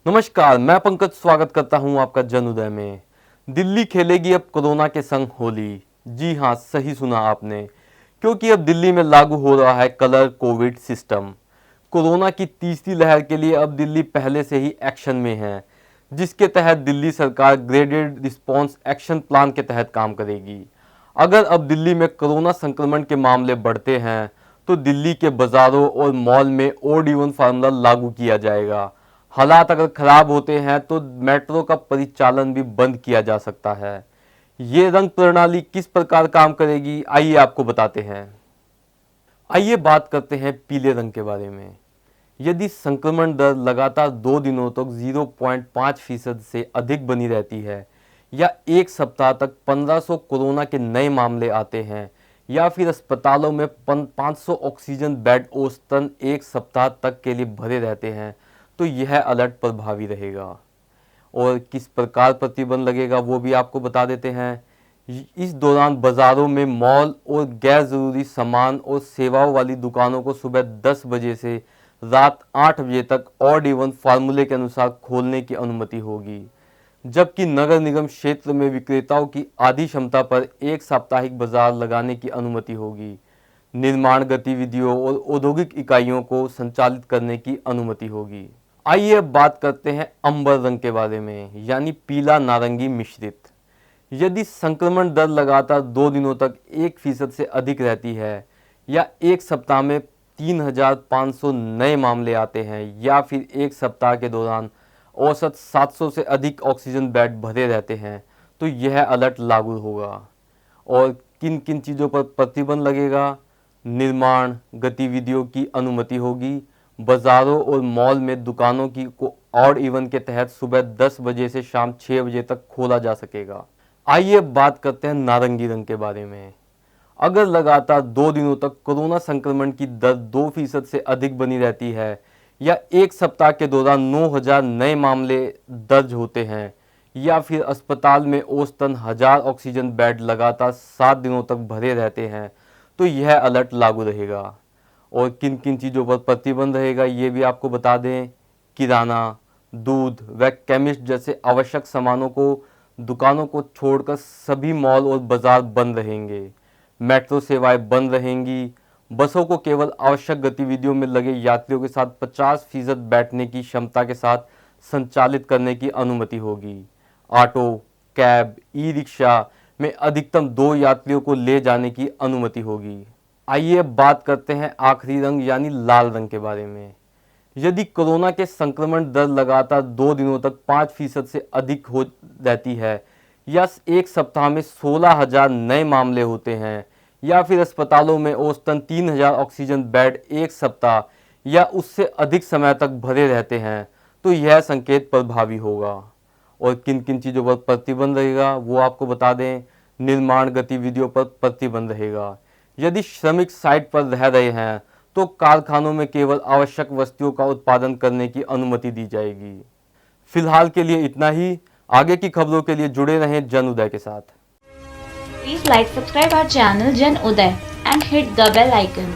नमस्कार, मैं पंकज स्वागत करता हूं आपका जन उदय में। दिल्ली खेलेगी अब कोरोना के संग होली। जी हां, सही सुना आपने, क्योंकि अब दिल्ली में लागू हो रहा है कलर कोविड सिस्टम। कोरोना की तीसरी लहर के लिए अब दिल्ली पहले से ही एक्शन में है, जिसके तहत दिल्ली सरकार ग्रेडेड रिस्पॉन्स एक्शन प्लान के तहत काम करेगी। अगर अब दिल्ली में कोरोना संक्रमण के मामले बढ़ते हैं तो दिल्ली के बाजारों और मॉल में ओड इवन फार्मूला लागू किया जाएगा। हालात अगर खराब होते हैं तो मेट्रो का परिचालन भी बंद किया जा सकता है। ये रंग प्रणाली किस प्रकार काम करेगी, आइए आपको बताते हैं। आइए बात करते हैं पीले रंग के बारे में। यदि संक्रमण दर लगातार 2 दिनों तक 0.5% से अधिक बनी रहती है, या एक सप्ताह तक 1500 कोरोना के नए मामले आते हैं, या फिर अस्पतालों में 500 ऑक्सीजन बेड औसतन एक सप्ताह तक के लिए भरे रहते हैं, तो यह अलर्ट प्रभावी रहेगा। और किस प्रकार प्रतिबंध लगेगा वो भी आपको बता देते हैं। इस दौरान बाजारों में मॉल और गैर जरूरी सामान और सेवाओं वाली दुकानों को सुबह 10 बजे से रात 8 बजे तक ऑड इवन फार्मूले के अनुसार खोलने की अनुमति होगी, जबकि नगर निगम क्षेत्र में विक्रेताओं की आधी क्षमता पर एक साप्ताहिक बाजार लगाने की अनुमति होगी। निर्माण गतिविधियों और औद्योगिक इकाइयों को संचालित करने की अनुमति होगी। आइए अब बात करते हैं अंबर रंग के बारे में, यानी पीला नारंगी मिश्रित। यदि संक्रमण दर लगातार 2 दिनों तक 1% से अधिक रहती है, या एक सप्ताह में 3500 नए मामले आते हैं, या फिर एक सप्ताह के दौरान औसत 700 से अधिक ऑक्सीजन बेड भरे रहते हैं, तो यह अलर्ट लागू होगा। और किन किन चीज़ों पर प्रतिबंध लगेगा? निर्माण गतिविधियों की अनुमति होगी। बाजारों और मॉल में दुकानों की को ऑड इवन के तहत सुबह 10 बजे से शाम 6 बजे तक खोला जा सकेगा। आइए अब बात करते हैं नारंगी रंग के बारे में। अगर लगातार 2 दिनों तक कोरोना संक्रमण की दर 2% से अधिक बनी रहती है, या एक सप्ताह के दौरान 9000 नए मामले दर्ज होते हैं, या फिर अस्पताल में औसतन 1000 ऑक्सीजन बेड लगातार 7 दिनों तक भरे रहते हैं, तो यह अलर्ट लागू रहेगा। और किन किन चीज़ों पर प्रतिबंध रहेगा ये भी आपको बता दें। किराना, दूध व केमिस्ट जैसे आवश्यक सामानों को दुकानों को छोड़कर सभी मॉल और बाजार बंद रहेंगे। मेट्रो सेवाएं बंद रहेंगी। बसों को केवल आवश्यक गतिविधियों में लगे यात्रियों के साथ 50% बैठने की क्षमता के साथ संचालित करने की अनुमति होगी। ऑटो, कैब, ई रिक्शा में अधिकतम 2 यात्रियों को ले जाने की अनुमति होगी। आइए अब बात करते हैं आखिरी रंग यानी लाल रंग के बारे में। यदि कोरोना के संक्रमण दर लगातार 2 दिनों तक 5% से अधिक हो रहती है, या एक सप्ताह में 16000 नए मामले होते हैं, या फिर अस्पतालों में औसतन 3000 ऑक्सीजन बेड एक सप्ताह या उससे अधिक समय तक भरे रहते हैं, तो यह संकेत प्रभावी होगा। और किन किन चीज़ों पर प्रतिबंध रहेगा वो आपको बता दें। निर्माण गतिविधियों पर प्रतिबंध रहेगा। यदि श्रमिक साइट पर रह रहे हैं तो कारखानों में केवल आवश्यक वस्तुओं का उत्पादन करने की अनुमति दी जाएगी। फिलहाल के लिए इतना ही। आगे की खबरों के लिए जुड़े रहें जन उदय के साथ। Please like, subscribe our channel Jan Uday and hit the bell icon.